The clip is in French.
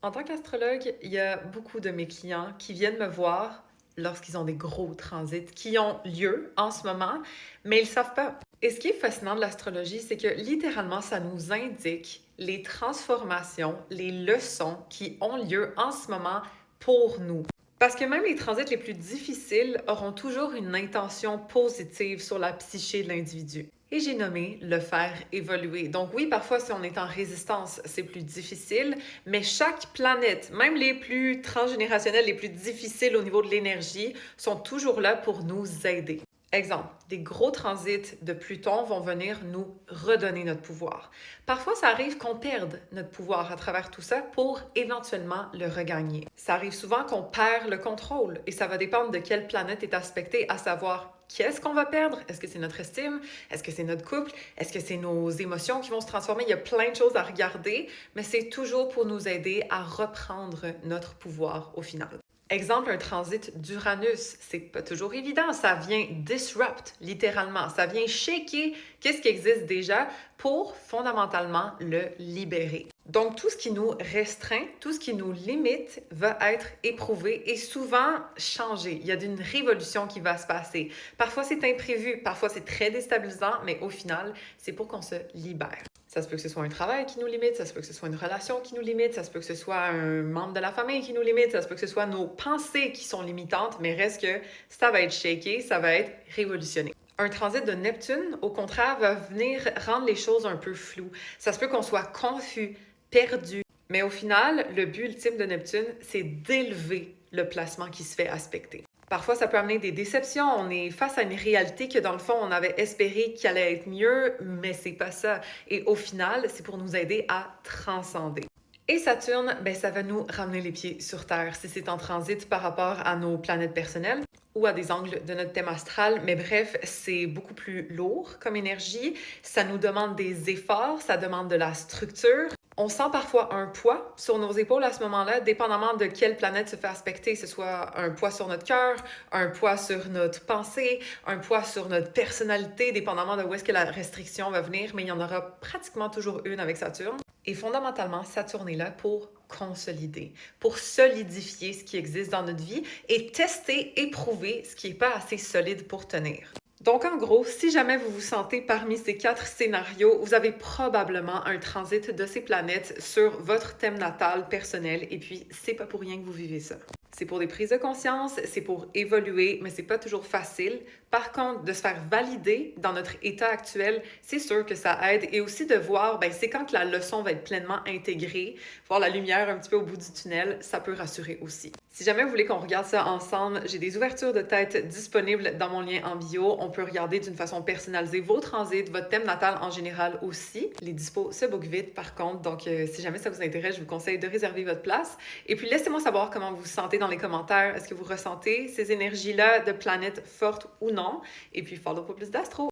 En tant qu'astrologue, il y a beaucoup de mes clients qui viennent me voir lorsqu'ils ont des gros transits qui ont lieu en ce moment, mais ils ne savent pas. Et ce qui est fascinant de l'astrologie, c'est que littéralement, ça nous indique les transformations, les leçons qui ont lieu en ce moment pour nous. Parce que même les transits les plus difficiles auront toujours une intention positive sur la psyché de l'individu. Et j'ai nommé le faire évoluer. Donc oui, parfois si on est en résistance, c'est plus difficile, mais chaque planète, même les plus transgénérationnelles, les plus difficiles au niveau de l'énergie, sont toujours là pour nous aider. Exemple, des gros transits de Pluton vont venir nous redonner notre pouvoir. Parfois, ça arrive qu'on perde notre pouvoir à travers tout ça pour éventuellement le regagner. Ça arrive souvent qu'on perd le contrôle et ça va dépendre de quelle planète est aspectée, à savoir qu'est-ce qu'on va perdre? Est-ce que c'est notre estime? Est-ce que c'est notre couple? Est-ce que c'est nos émotions qui vont se transformer? Il y a plein de choses à regarder, mais c'est toujours pour nous aider à reprendre notre pouvoir au final. Exemple, un transit d'Uranus, c'est pas toujours évident, ça vient disrupt, littéralement, ça vient shaker qu'est-ce qui existe déjà pour fondamentalement le libérer. Donc, tout ce qui nous restreint, tout ce qui nous limite va être éprouvé et souvent changé. Il y a une révolution qui va se passer. Parfois, c'est imprévu, parfois, c'est très déstabilisant, mais au final, c'est pour qu'on se libère. Ça se peut que ce soit un travail qui nous limite, ça se peut que ce soit une relation qui nous limite, ça se peut que ce soit un membre de la famille qui nous limite, ça se peut que ce soit nos pensées qui sont limitantes, mais reste que ça va être shaké, ça va être révolutionné. Un transit de Neptune, au contraire, va venir rendre les choses un peu floues. Ça se peut qu'on soit confus, perdu, mais au final, le but ultime de Neptune, c'est d'élever le placement qui se fait aspecter. Parfois, ça peut amener des déceptions. On est face à une réalité que, dans le fond, on avait espéré qu'il allait être mieux, mais c'est pas ça. Et au final, c'est pour nous aider à transcender. Et Saturne, ben, ça va nous ramener les pieds sur Terre si c'est en transit par rapport à nos planètes personnelles ou à des angles de notre thème astral. Mais bref, c'est beaucoup plus lourd comme énergie. Ça nous demande des efforts, ça demande de la structure. On sent parfois un poids sur nos épaules à ce moment-là, dépendamment de quelle planète se fait aspecter, que ce soit un poids sur notre cœur, un poids sur notre pensée, un poids sur notre personnalité, dépendamment de où est-ce que la restriction va venir, mais il y en aura pratiquement toujours une avec Saturne. Et fondamentalement, Saturne est là pour consolider, pour solidifier ce qui existe dans notre vie et tester, éprouver ce qui n'est pas assez solide pour tenir. Donc, en gros, si jamais vous vous sentez parmi ces 4 scénarios, vous avez probablement un transit de ces planètes sur votre thème natal personnel et puis c'est pas pour rien que vous vivez ça. C'est pour des prises de conscience, c'est pour évoluer, mais c'est pas toujours facile. Par contre, de se faire valider dans notre état actuel, c'est sûr que ça aide. Et aussi de voir, ben, c'est quand que la leçon va être pleinement intégrée, voir la lumière un petit peu au bout du tunnel, ça peut rassurer aussi. Si jamais vous voulez qu'on regarde ça ensemble, j'ai des ouvertures de tête disponibles dans mon lien en bio. On peut regarder d'une façon personnalisée vos transits, votre thème natal en général aussi. Les dispos se bookent vite par contre, donc si jamais ça vous intéresse, je vous conseille de réserver votre place. Et puis laissez-moi savoir comment vous vous sentez dans les commentaires. Est-ce que vous ressentez ces énergies-là de planètes fortes ou non? Et puis follow pour plus d'astro!